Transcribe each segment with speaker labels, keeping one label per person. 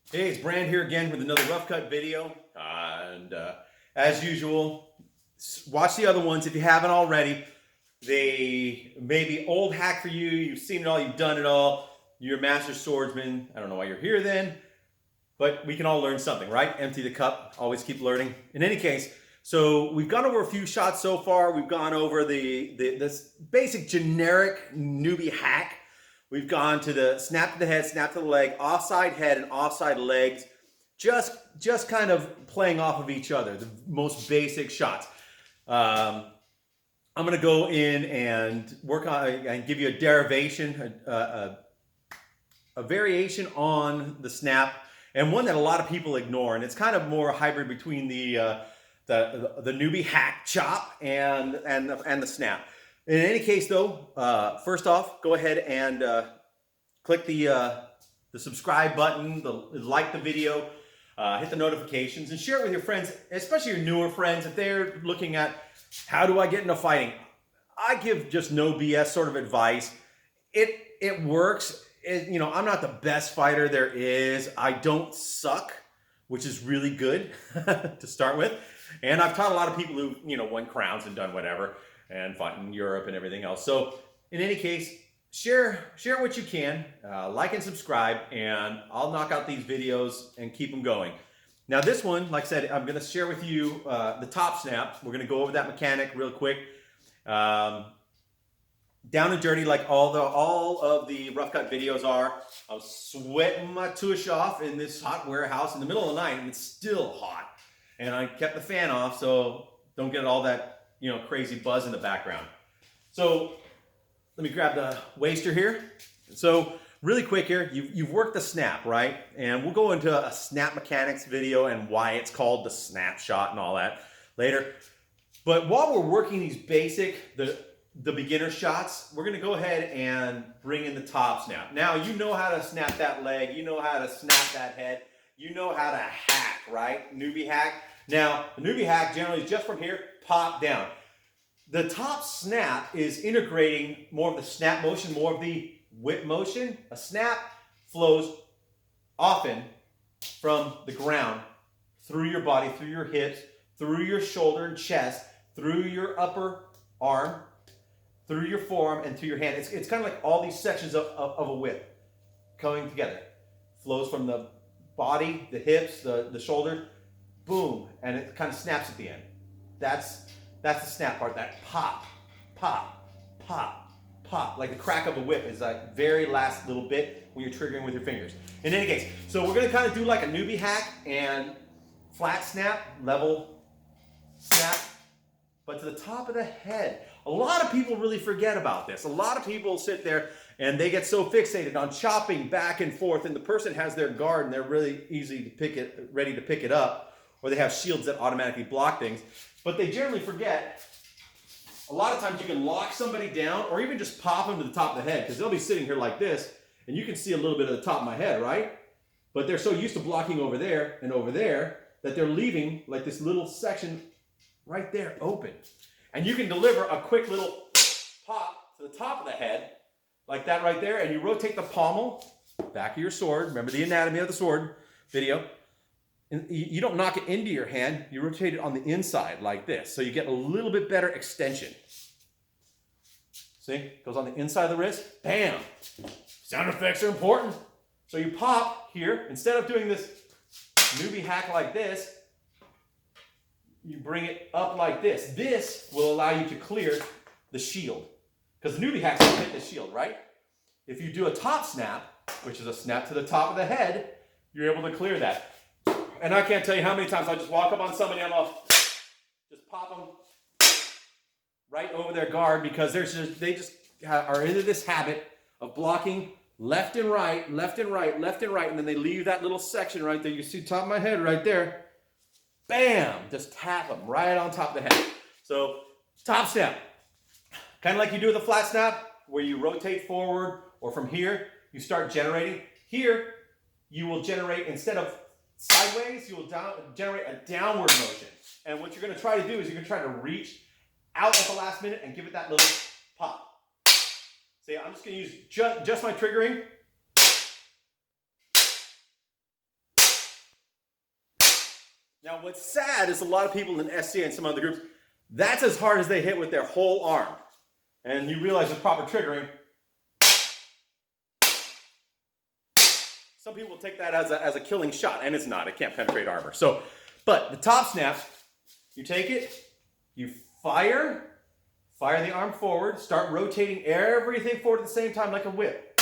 Speaker 1: Hey, it's Brand here again with another rough cut video. As usual, watch the other ones if you haven't already. They may be old hack for you. You've seen it all. You've done it all. You're a master swordsman. I don't know why you're here then, but we can all learn something, right? Empty the cup. Always keep learning. In any case, so we've gone over a few shots so far. We've gone over this basic generic newbie hack. We've gone to the snap to the head, snap to the leg, offside head and offside legs, just kind of playing off of each other, the most basic shots. I'm going to go in and work on and give you a derivation, a variation on the snap, and one that a lot of people ignore. And it's kind of more a hybrid between the newbie hack chop and the snap. In any case, though, first off, go ahead and click the subscribe button, like the video, hit the notifications, and share it with your friends, especially your newer friends, if they're looking at how do I get into fighting. I give just no BS sort of advice. It works. I'm not the best fighter there is. I don't suck, which is really good to start with. And I've taught a lot of people who won crowns and done whatever and fought in Europe and everything else. So in any case, share what you can, like and subscribe, and I'll knock out these videos and keep them going. Now this one, like I said, I'm going to share with you the top snap. We're going to go over that mechanic real quick. Down and dirty, like all of the rough cut videos are. I was sweating my tush off in this hot warehouse in the middle of the night, and it's still hot. And I kept the fan off so don't get all that crazy buzz in the background. So let me grab the waster here. So really quick here, you've worked the snap, right? And we'll go into a snap mechanics video and why it's called the snap shot and all that later. But while we're working these basic, the beginner shots, we're gonna go ahead and bring in the top snap. Now you know how to snap that leg, you know how to snap that head, you know how to hack, right? Newbie hack. Now, the newbie hack generally is just from here, pop down. The top snap is integrating more of the snap motion, more of the whip motion. A snap flows often from the ground through your body, through your hips, through your shoulder and chest, through your upper arm, through your forearm, and through your hand. It's kind of like all these sections of a whip coming together. Flows from the body, the hips, the shoulder, boom, and it kind of snaps at the end. That's the snap part, that pop, pop, pop, pop. Like the crack of a whip is that very last little bit when you're triggering with your fingers. In any case, so we're gonna kind of do like a newbie hack and flat snap, level snap, but to the top of the head. A lot of people really forget about this. A lot of people sit there and they get so fixated on chopping back and forth, and the person has their guard and they're really ready to pick it up, or they have shields that automatically block things. But they generally forget, a lot of times you can lock somebody down or even just pop them to the top of the head, because they'll be sitting here like this and you can see a little bit of the top of my head, right? But they're so used to blocking over there and over there that they're leaving like this little section right there open. And you can deliver a quick little pop to the top of the head like that right there, and you rotate the pommel, back of your sword. Remember the anatomy of the sword video. And you don't knock it into your hand, you rotate it on the inside like this. So you get a little bit better extension. See, goes on the inside of the wrist, bam. Sound effects are important. So you pop here, instead of doing this newbie hack like this, you bring it up like this. This will allow you to clear the shield, because the newbie hacks will hit the shield, right? If you do a top snap, which is a snap to the top of the head, you're able to clear that. And I can't tell you how many times I just walk up on somebody and I'll just pop them right over their guard, because they just are into this habit of blocking left and right, left and right, left and right, and then they leave that little section right there. You see top of my head right there. Bam! Just tap them right on top of the head. So top snap, kind of like you do with a flat snap, where you rotate forward, or from here you start generating. Here you will generate, instead of sideways, you will generate a downward motion. And what you're going to try to do is you're going to try to reach out at the last minute and give it that little pop. See, I'm just going to use just my triggering. Now, what's sad is a lot of people in SCA and some other groups, that's as hard as they hit with their whole arm. And you realize with proper triggering, some people will take that as a killing shot, and it's not. It can't penetrate armor. So, but the top snap, you take it, you fire the arm forward, start rotating everything forward at the same time like a whip.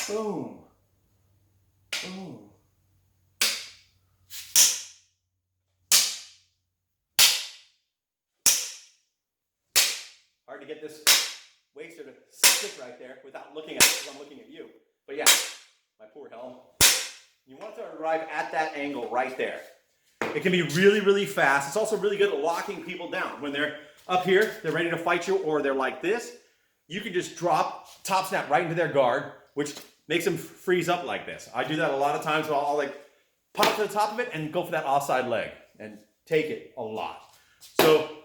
Speaker 1: Boom. Boom. Hard to get this waster to stick right there without looking at it because I'm looking at you. But yeah, my poor helm. You want to arrive at that angle right there. It can be really, really fast. It's also really good at locking people down. When they're up here, they're ready to fight you, or they're like this, you can just drop top snap right into their guard, which makes them freeze up like this. I do that a lot of times. I'll like pop to the top of it and go for that offside leg and take it a lot. So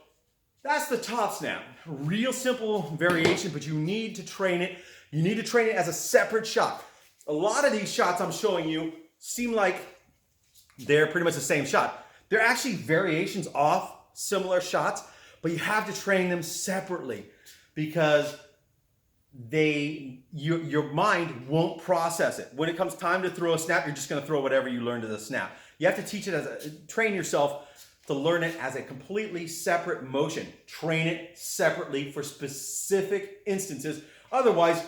Speaker 1: that's the top snap. Real simple variation, but you need to train it. You need to train it as a separate shot. A lot of these shots I'm showing you seem like they're pretty much the same shot. They're actually variations off similar shots, but you have to train them separately because your mind won't process it. When it comes time to throw a snap, you're just going to throw whatever you learned as a snap. You have to teach it train yourself to learn it as a completely separate motion. Train it separately for specific instances. Otherwise,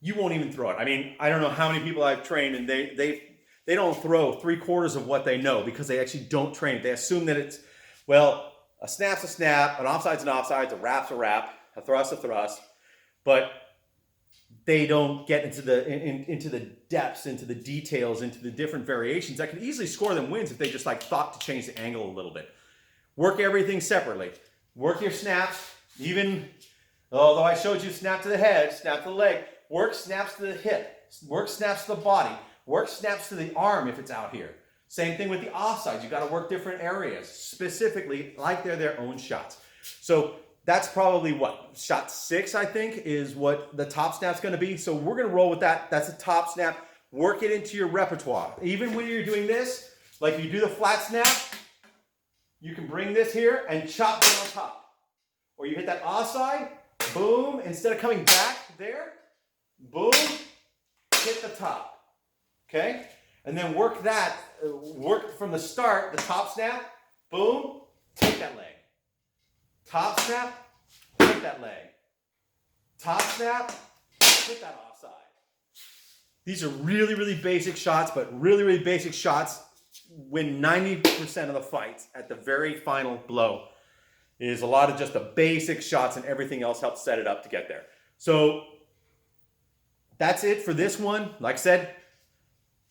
Speaker 1: you won't even throw it. I mean, I don't know how many people I've trained and they don't throw 3/4 of what they know because they actually don't train it. They assume that it's, well, a snap's a snap, an offside's an offside, a rap's a rap, a thrust's a thrust, but they don't get into the depths, into the details, into the different variations that could easily score them wins if they just like thought to change the angle a little bit. Work everything separately. Work your snaps, even although I showed you snap to the head, snap to the leg, work snaps to the hip, work snaps to the body, work snaps to the arm if it's out here. Same thing with the offsides. You got to work different areas, specifically like they're their own shots. So that's probably what, shot 6, I think, is what the top snap's going to be. So we're going to roll with that. That's a top snap. Work it into your repertoire. Even when you're doing this, like you do the flat snap, you can bring this here and chop it on top. Or you hit that offside, boom, instead of coming back there, boom, hit the top. Okay? And then work that, work from the start, the top snap, boom, take that leg. Top snap, hit that leg. Top snap, hit that offside. These are really, really basic shots, but really, really basic shots win 90% of the fights at the very final blow. It is a lot of just the basic shots and everything else helps set it up to get there. So that's it for this one. Like I said,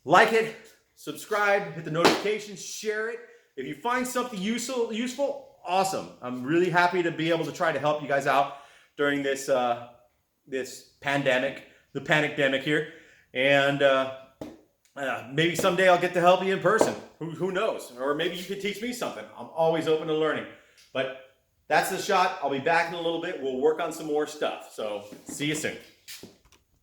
Speaker 1: like it, subscribe, hit the notifications, share it. If you find something useful, awesome. I'm really happy to be able to try to help you guys out during this this pandemic, the panicdemic here. And maybe someday I'll get to help you in person. Who knows? Or maybe you could teach me something. I'm always open to learning. But that's the shot. I'll be back in a little bit. We'll work on some more stuff. So see you soon.